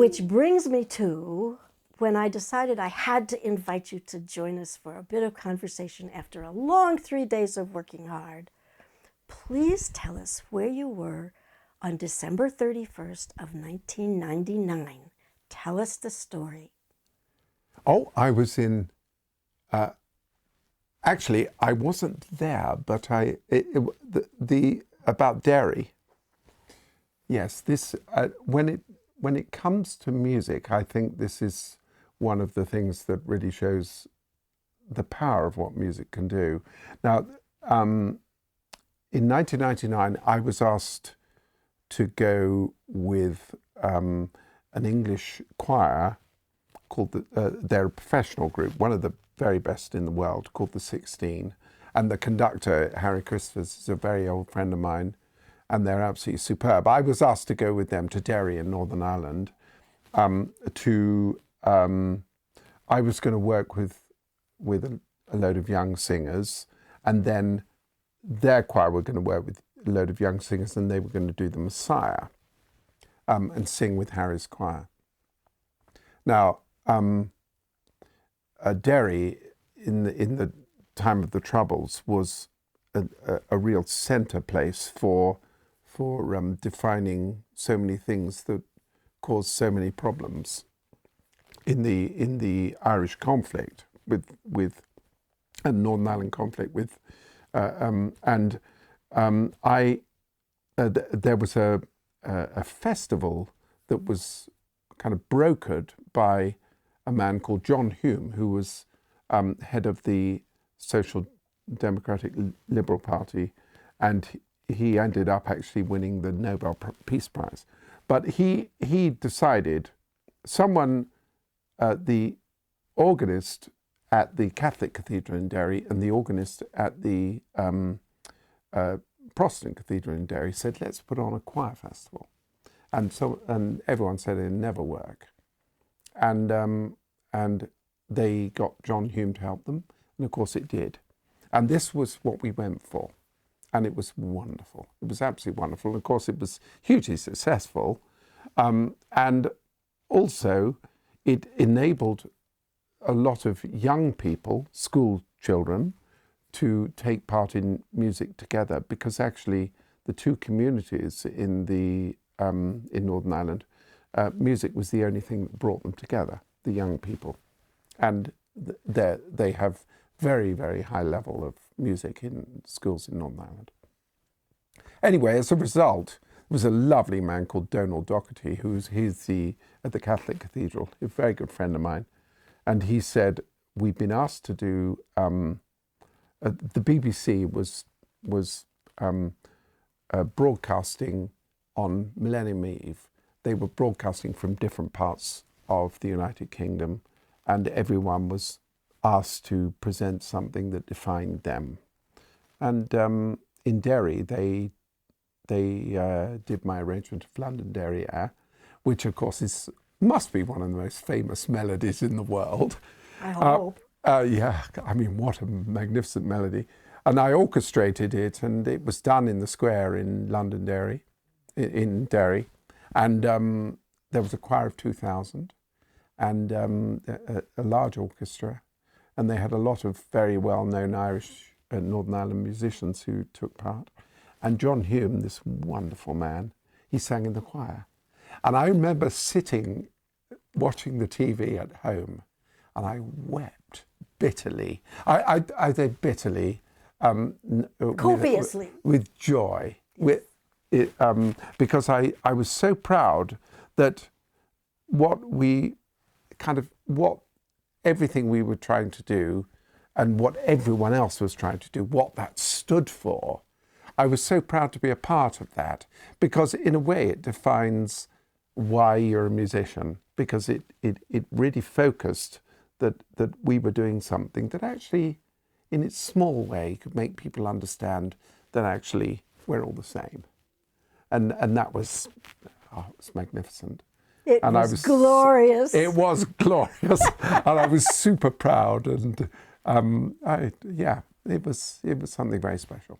Which brings me to when I decided I had to invite you to join us for a bit of conversation after a long 3 days of working hard. Please tell us where you were on December 31st of 1999. Tell us the story. Oh, I was in, actually, I wasn't there, but about Derry. Yes, this, when it comes to music, I think this is one of the things that really shows the power of what music can do. Now, in 1999, I was asked to go with an English choir called they're a professional group, one of the very best in the world, called the 16. And the conductor, Harry Christophers, is a very old friend of mine, and they're absolutely superb. I was asked to go with them to Derry in Northern Ireland. I was going to work with a load of young singers, and then their choir were going to work with a load of young singers, and they were going to do the Messiah and sing with Harry's choir. Now, Derry, in the time of the Troubles, was a real centre place for defining so many things that caused so many problems in the Irish conflict with and Northern Ireland conflict with there was a festival that was kind of brokered by a man called John Hume, who was head of the Social Democratic Liberal Party, and he ended up actually winning the Nobel Peace Prize. But he decided, the organist at the Catholic Cathedral in Derry and the organist at the Protestant Cathedral in Derry said, let's put on a choir festival. And everyone said it'd never work. And they got John Hume to help them, and of course it did. And this was what we went for. And it was wonderful. It was absolutely wonderful. And of course it was hugely successful. And also it enabled a lot of young people, school children, to take part in music together, because actually the two communities in Northern Ireland, music was the only thing that brought them together, the young people. And they have very, very high level of music in schools in Northern Ireland. Anyway, as a result, there was a lovely man called Donald Doherty, he's at the Catholic Cathedral, a very good friend of mine. And he said, we've been asked to do, the BBC was broadcasting on Millennium Eve. They were broadcasting from different parts of the United Kingdom, and everyone was asked to present something that defined them. And in Derry, they did my arrangement of Londonderry Air, which of course must be one of the most famous melodies in the world. I hope. Yeah, I mean, what a magnificent melody. And I orchestrated it, and it was done in the square in Londonderry, in Derry. And there was a choir of 2,000 and a large orchestra. And they had a lot of very well-known Irish and Northern Ireland musicians who took part. And John Hume, this wonderful man, he sang in the choir. And I remember sitting, watching the TV at home, and I wept bitterly. I said bitterly. Copiously. With joy. Because I was so proud that everything we were trying to do and what everyone else was trying to do, what that stood for, I was so proud to be a part of that, because in a way it defines why you're a musician, because it really focused that we were doing something that actually, in its small way, could make people understand that actually we're all the same. And that was, it was magnificent. It was glorious. It was glorious, and I was super proud. And yeah, it was something very special.